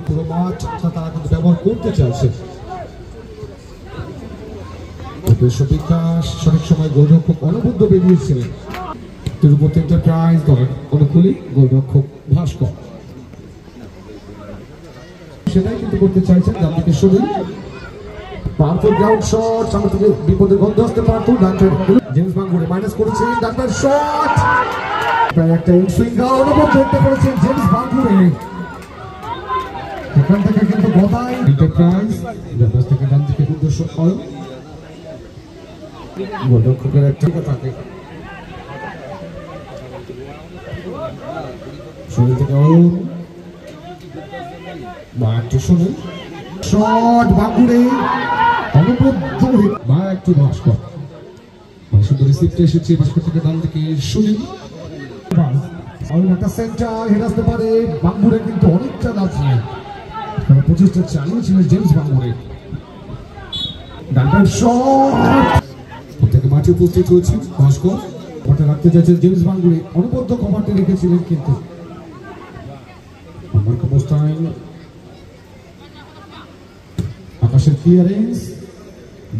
পুরো মাঠ তারা কিন্তু ব্যবহার করতে চাইছে। বিকাশ সঠিক সময় গোলরক্ষক অনবদ্য বেরিয়েছিলেন। তিরুপতি এন্টারপ্রাইজ দলের অনুকূলে গোলরক্ষক ভাস্কর সেটাই কিন্তু করতে চাইছেন। ডান দিকে সুনীল পাওয়ারফুল গ্রাউন্ড শট, সামনে থেকে বিপদের গন্ধ আসতে পারত। জেমস বাঙ্গুরে মাইনাস করেছেন, ডাক্তার শট প্রায় একটা ইনসুইঙ্গার অনবদ্য হত্যা করেছেন জেমস বাঙ্গুরে। এখান থেকে কিন্তু গদাই এন্টারপ্রাইজ থেকে ডান দিকে উদ্দেশ্য হয় গোলরক্ষকের একটা থাকে সুনীল থেকে সুনীল শট বাঙ্গুরে অনবদ্য বা একটু ভাস্কর সুন্দর রিসিভটা এসেছে ভাস্কর থেকে ডান দিকে সুনীল একটা সেন্টার হেড আসতে পারে। বাঙ্গুরে কিন্তু অনেকটা দাঁড়িয়ে প্রচেষ্টা চালিয়েছিলেন জেমস বাঙ্গুরে। ডাক্তার শট থেকে মাঠে উপস্থিত হয়েছে ভাস্কর ওটা রাখতে চাইছেন জেমস বাঙ্গুরে অনবদ্য কভারটি রেখেছিলেন কিন্তু আমার অবস্থায় আকাশের ক্লিয়ারেন্স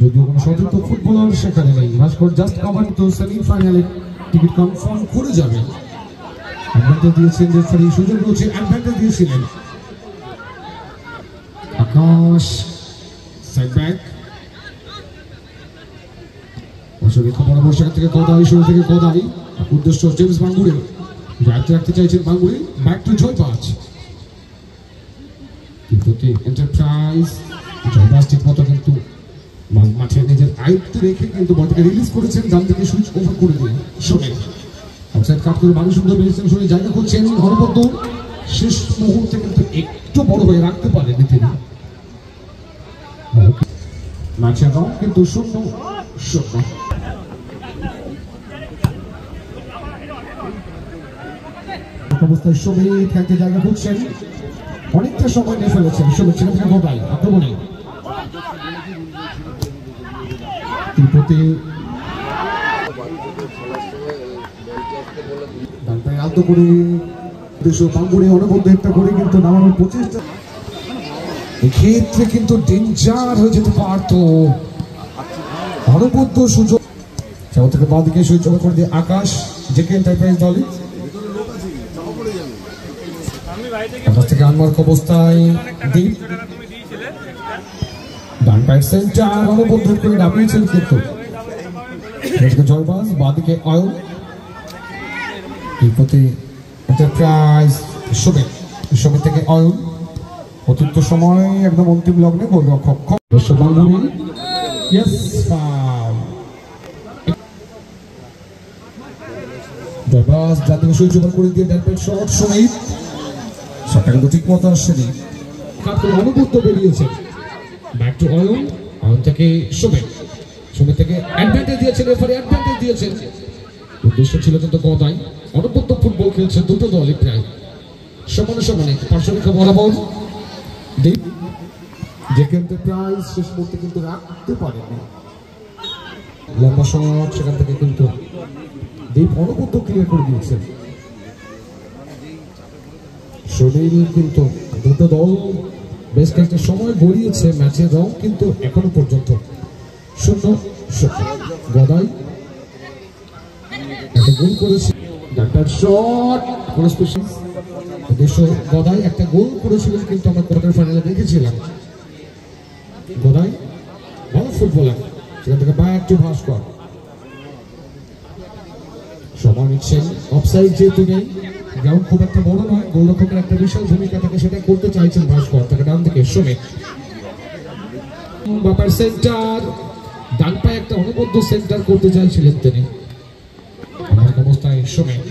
যদিও কোনো সচেতন ফুটবলার সেখানে নেই। ভাস্কর জাস্ট কভার তো সেমিফাইনালে টিকিট কনফার্ম করে যাবে। অ্যাডভান্টেজ দিয়েছেন যে সরি সুযোগ রয়েছে অ্যাডভান্টেজ দিয়েছিলেন আকাশ সেটব্যাক আসলে খবর সেখান থেকে গদাই শুরু থেকে গদাই উদ্দেশ্য জেমস বাঙ্গুরে রাখতে চাইছেন বাঙ্গুরে ব্যাক টু জয়বাজ এন্টারপ্রাইজ জয়বাজ ঠিক মতো কিন্তু মাঠে নিজের আয়ত্তে রেখে কিন্তু বলটাকে রিলিজ করেছেন। ডান থেকে সুইচ ওভার করে দিয়ে শোনে আউটসাইড কাট করে মানুষ সুন্দর বেরিয়েছেন শুনে জায়গা করছেন হরবদ্দ শেষ মুহূর্তে কিন্তু একটু বড় হয়ে রাখতে পারেন তিনি ম্যাচের রং কিন্তু 0-0 অবস্থায় সবাই খেলতে জায়গা করছেন অনেকটা সময় নিয়ে ফেলেছেন সবাই ছেলে থেকে গোটাই আক্রমণে তিরুপতি আলতো করে দেশ বাঙ্গুরে অনবদ্য একটা করে কিন্তু নামানোর প্রচেষ্টা এক্ষেত্রে কিন্তু ডেঞ্জার হয়ে যেতে পারত। অনবদ্য সুযোগ থেকে বাঁ দিকে সুইচ ওভার করে দিয়ে আকাশ জেকে এন্টারপ্রাইজ দলে থেকে আনমার্ক অবস্থায় দীপ ডান পাইড সেন্টার অনবদ্য করে নামিয়েছেন কিন্তু জয়বাজ বাঁ দিকে অয়ন তিরুপতি এন্টারপ্রাইজ সমিত থেকে অয়ন অতিরিক্ত সময় একদম অন্তিম লগ্নে গোলরক্ষক বাঙ্গুরে জয়বাজ জাতীয় সুইচ ওভার করে দিয়ে ডান পাইড শট সমিত সেটা কিন্তু ঠিক মতো আসেনি অনবদ্য বেরিয়েছে ব্যাক টু অয়ন অয়ন থেকে সমিত থেকে অ্যাডভান্টেজ দিয়েছেন রেফারি অ্যাডভান্টেজ দিয়েছেন উদ্দেশ্য ছিল কিন্তু গদাই অনবদ্য ফুটবল খেলছে দুটো দলই প্রায় সমানে পার্শ্বরেখা বরাবর দীপ জেকে এন্টারপ্রাইজ শেষ মুহূর্তে কিন্তু রাখতে পারেনি লম্বা শট সেখান থেকে কিন্তু দীপ অনবদ্য ক্লিয়ার করে দিয়েছেন সুনীল কিন্তু দুটো দল বেশ কয়েকটা সময় গড়িয়েছে ম্যাচের রং কিন্তু এখনো পর্যন্ত 0-0 গদাই একটা গোল করেছে ডাক্তার শট কোন স্পেশাল দেশ গদাই একটা গোল করেছিলেন কিন্তু আমরা কোয়ার্টার ফাইনালে দেখেছিলাম গদাই ভালো ফুটবলার সেখান থেকে ব্যাক টু ভাস্কর সময় নিচ্ছেন অফসাইড যেহেতু নেই গ্রাউন্ড খুব একটা বড় নয় গোলরক্ষকের একটা বিশাল ভূমিকা থাকে সেটা করতে চাইছেন ভাস্কর তাকে ডান দিকে সমিত বাপার সেন্টার ডান পায়ে একটা অনবদ্য সেন্টার করতে চাইছিলেন তিনি অবস্থায় সমিত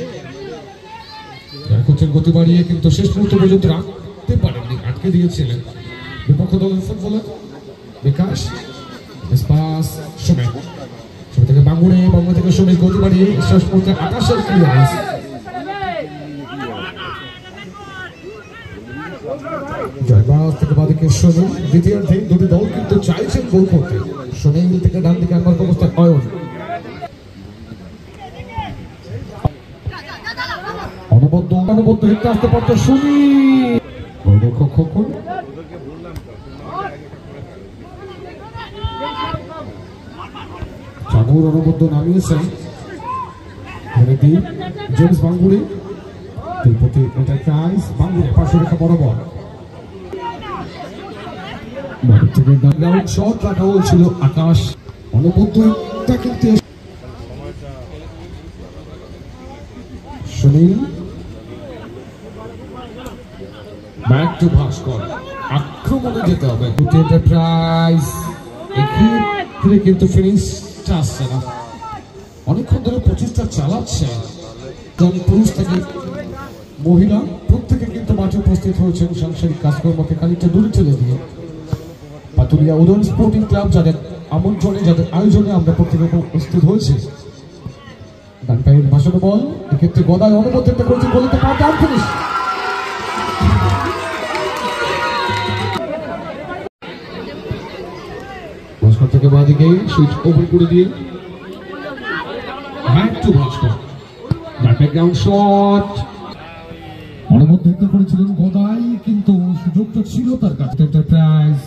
গতি বাড়িয়ে কিন্তু শেষ মুহূর্ত পর্যন্ত রাখতে পারেননি আটকে দিয়েছিলেন বিপক্ষ দলের ফুটবলার বিকাশ সমিত থেকে বাঙ্গুরে থেকে সমিত গতি বাড়িয়ে শেষ মুহূর্তে আকাশের ক্লিয়ারেন্স জয়বাজ থেকে বাদিকে সুনীল দ্বিতীয়ার্ধে দুটি দল কিন্তু চাইছেন গোল করতে সুনীল থেকে ডান দিকে আমার অবস্থায় অয়ন অনবদ্য হেঁটে আসতে পারতো শুনি সাগর অনবদ্য নামিয়েছেন জেমস বাঙ্গুড়ি তিরুপতি এন্টারপ্রাইজ বাঙ্গুড়ি পাশে রেখা বরাবর শট রাখা হয়েছিল আকাশ অনবদ্য কিন্তু সুনীল ব্যাক টু ভাস্কর আক্রমণে যেতে হবে এন্টারপ্রাইজ এক্ষেত্রে কিন্তু ফিনিশটা আসছে না অনেকক্ষণ ধরে প্রচেষ্টা চালাচ্ছে পুরুষ থেকে মহিলা প্রত্যেকে কিন্তু মাঠে উপস্থিত হয়েছেন সাংসারিক কাজকর্মকে খানিকটা দূরে ঠেলে দিয়ে পাতুলিয়া উদয়ন স্পোর্টিং ক্লাব যাদের আমন্ত্রণে যাদের আয়োজনে আমরা প্রত্যেকে উপস্থিত হয়েছি ডান পায়ের ভাসানো বল এক্ষেত্রে গদায় অনবদ্য করেছে বলতে পারতাম ফিনিশ ভাস্কর থেকে বাঁদিকে সুইচ ওপেন করে দিয়ে back to Bhaskar background shot অনবদ্য করেছিলেন গদাই কিন্তু সুযোগটা ছিল তার কাছে এন্টারপ্রাইজ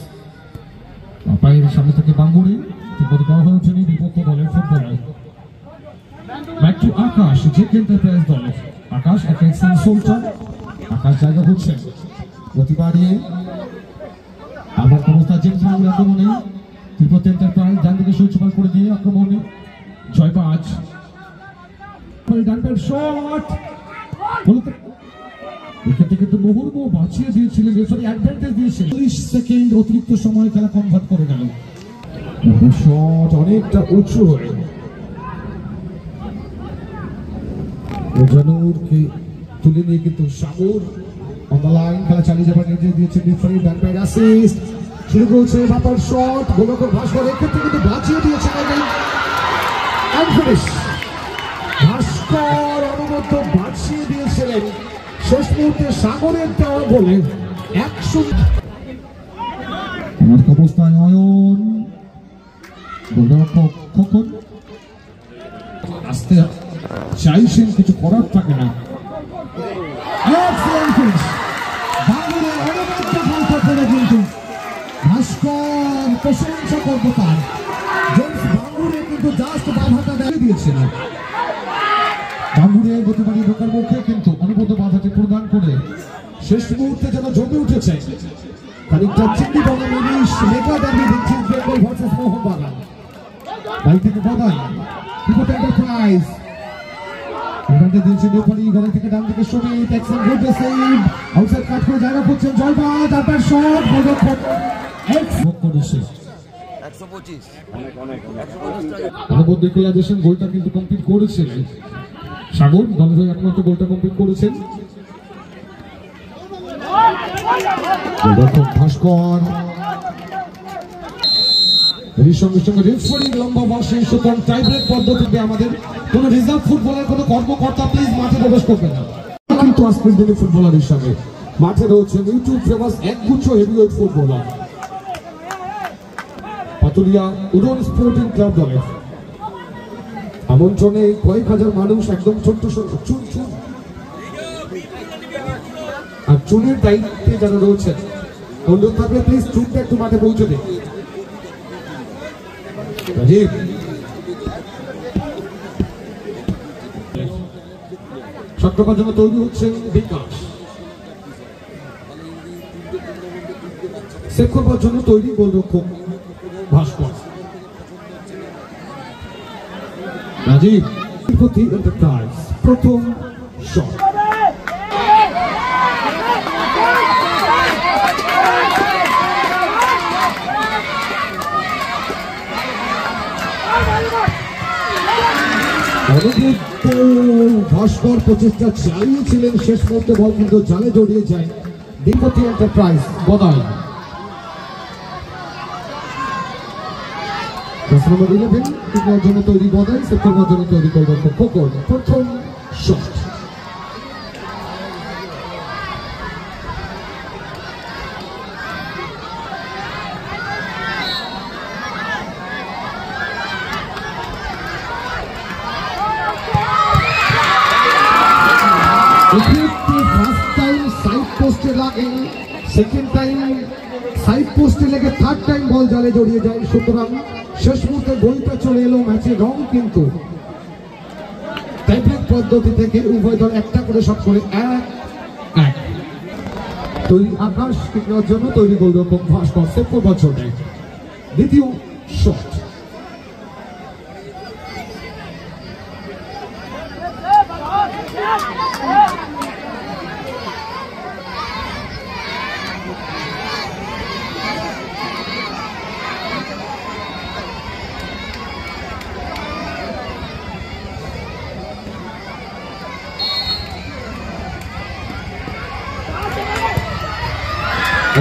পায়ের সামনে থেকে বাঙ্গুড়ি বিপদ করা হয়ে ওঠেনি বিপক্ষ দলের ফুটবলার ব্যাক টু আকাশ যে এন্টারপ্রাইজ দলের আকাশ একটা এক্সেল সোলটার আকাশ জায়গা হচ্ছে গতি বাড়িয়ে আবার অবস্থা জেমস বাঙ্গুড়ি আক্রমণে বিপদ এন্টারপ্রাইজ ডান দিকে সুইচ ওপেন করে দিয়ে আক্রমণে জয়বাজ ডান পায়ের শট এক্ষেত্রে কিন্তু মুহুর্মুহ বাঁচিয়ে দিয়েছিলেন রেফারি অ্যাডভান্টেজ দিয়েছিলেন 30 সেকেন্ড অতিরিক্ত সময় খেলা কনভার্ট করে গেল শট অনেকটা উঁচু হয়ে জানুরকে তুলে নিয়ে কিন্তু সাগর অন দ্য লাইন খেলা চালিয়ে যাবার নির্দেশ দিয়েছেন রেফারি ডান পায়ের অ্যাসিস্ট শুরু করেছে বাপার শট গোলকর ভাস্কর এক্ষেত্রে কিন্তু বাঁচিয়ে দিয়েছেন ভাস্কর অনবদ্য বাঁচিয়ে দিয়েছিলেন শেষ মুহূর্তে সাগরের দেওয়া বলে 100 অবস্থায় অয়ন গোলরক্ষক খোকন আসতে চাইছেন কিছু করার থাকে না ভাস্কর প্রশংসা করবো তার জেমস বাঙ্গুড়ি কিন্তু জাস্ট বাধাটা দিয়েছিলেন বাঙ্গুড়ির গতিবাড়ি ঢোকার মুখে কিন্তু অনবদ্য বাধাটি প্রদান করে শেষ মুহূর্তে যেন জমে উঠেছে খানিকটা চিন্নি বাগান ইলিশ মেগা ডার্বি দেখছি বেঙ্গল ভার্সেস মোহনবাগান বাড়ি থেকে বাদাই বিপদ এন্টারপ্রাইজ এখানে দিয়েছে নেপালি গলা থেকে ডান থেকে সুমিত এক্সেল গুড সেভ আউটসাইড কাট করে জায়গা করছেন জয়বাদ তারপর শট গোলরক্ষক এক্স করেছে 125 অনবদ্য ইকুয়ালাইজেশন গোলটা কিন্তু কমপ্লিট করেছেন সাগর দলের হয়ে একমাত্র গোলটা কমপ্লিট করেছেন ভাস্কর এর সঙ্গে সঙ্গে রেফারি লম্বা বসে সুতরাং টাইব্রেক পদ্ধতিতে আমাদের কোন রিজার্ভ ফুটবলার কোন কর্মকর্তা প্লিজ মাঠে প্রবেশ করবে না কিন্তু আজকের দিনে ফুটবলার হিসাবে মাঠে রয়েছেন ইউটিউব ফেমাস একগুচ্ছ heavyweight footballer Patulia Udayan sporting club দলের আমন্ত্রণে কয়েক হাজার মানুষ একদম ছোট্ট চুন চুন আর চুনের দায়িত্বে যারা রয়েছেন অনুরোধ থাকলে প্লিজ চুনটা একটু মাঠে পৌঁছে দিন শটকার জন্য তৈরি হচ্ছেন বিকাশ সেভ করবার জন্য তৈরি গোলরক্ষক ভাস্কর রাজীব তিরুপতি এন্টারপ্রাইজ প্রথম শট ভাস্কর প্রচেষ্টা চালিয়েছিলেন শেষ মুহূর্তে বল কিন্তু জালে জড়িয়ে যায় তিরুপতি এন্টারপ্রাইজ বদাই নম্বর 11 টিকার জন্য তৈরি বদাই সেপ্টেম্বর জন্য তৈরি করবেন খোকন প্রথম shot If you second time side পোস্টে লেগে থার্ড টাইম বল জালে জড়িয়ে যায়। সুতরাং শেষ মুহূর্তে গোলটা চলে এলো ম্যাচের রং কিন্তু টাইব্রেক পদ্ধতি থেকে উভয় দল একটা করে শট করে 1-1। তৈরি আকাশ টিকার জন্য তৈরি গোলরক্ষক ভাস্কর সেভ করবার জন্য দ্বিতীয় শট।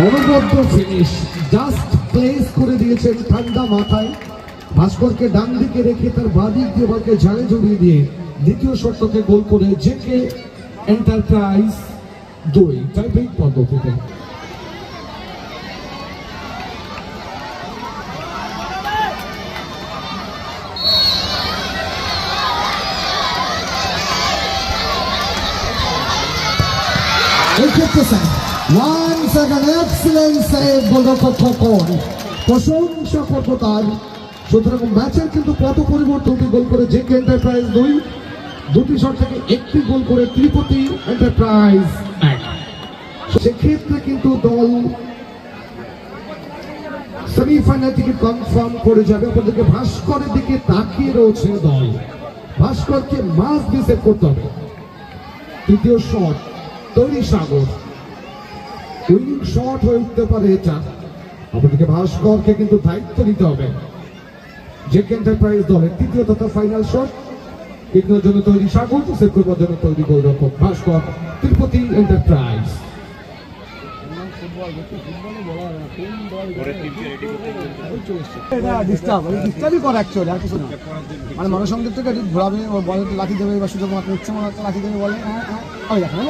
অনবদ্য ফিনিশ, জাস্ট প্লেস করে দিয়েছেন ঠান্ডা মাথায়। ভাস্করকে ডান দিকে রেখে তার বাদিক দিয়ে বলকে ঝাড়ে জড়িয়ে দিয়ে দ্বিতীয় শটকে গোল করে জেকে এন্টারপ্রাইজ 2 টাইব্রেক পদ্ধতিতে। Once again, excellent save, গোলরক্ষক খোকন, প্রশংসা করব তার। সুতরাং ম্যাচের কিন্তু পথ পরিবর্তন, গোল করে জেকে এন্টারপ্রাইজ 2, দুটি শট থেকে একটি গোল করে ত্রিপতি এন্টারপ্রাইজ 1। সেক্ষেত্রে কিন্তু দল সেমিফাইনাল টিকিট কনফার্ম করে যাবে। অপরদিকে ভাস্করের দিকে তাকিয়ে রয়েছে দল, ভাস্করকে মাস্ট বি সেভ করতে হবে। তৃতীয় শট তৈরি সাগর, উইনিং শট হয়ে উঠতে পারে এটা। অপরদিকে ভাস্করকে কিন্তু দায়িত্ব নিতে হবে। জেকে এন্টারপ্রাইজ দলের তৃতীয় তথা ফাইনাল শট, এগুলোর জন্য তৈরি সাগর, সেভ করবার জন্য তৈরি গোলরক্ষক ভাস্কর, তিরুপতি এন্টারপ্রাইজ। মানে মনসংযোগ থেকে ঘোরাবে, বল লাঠি দেবে বা সুযোগ মাত্র ইচ্ছে মনে হচ্ছে লাঠি দেবে, বলে দেখেন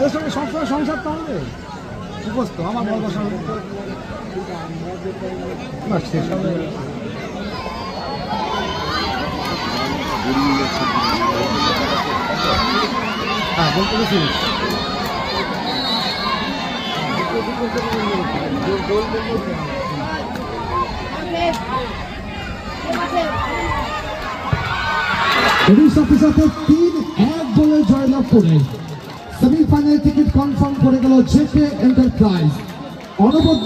এর সঙ্গে সবসময় সংসার তো হবে উপস্থ আমার বল বসা শেষ হবে। হ্যাঁ বলতে গেছি এর সাথে সাথে 3-1 গোলে জয়লাভ করে সেমিফাইনাল টিকিট কনফার্ম করে গেল জেকে এন্টারপ্রাইজ। অনবদ্য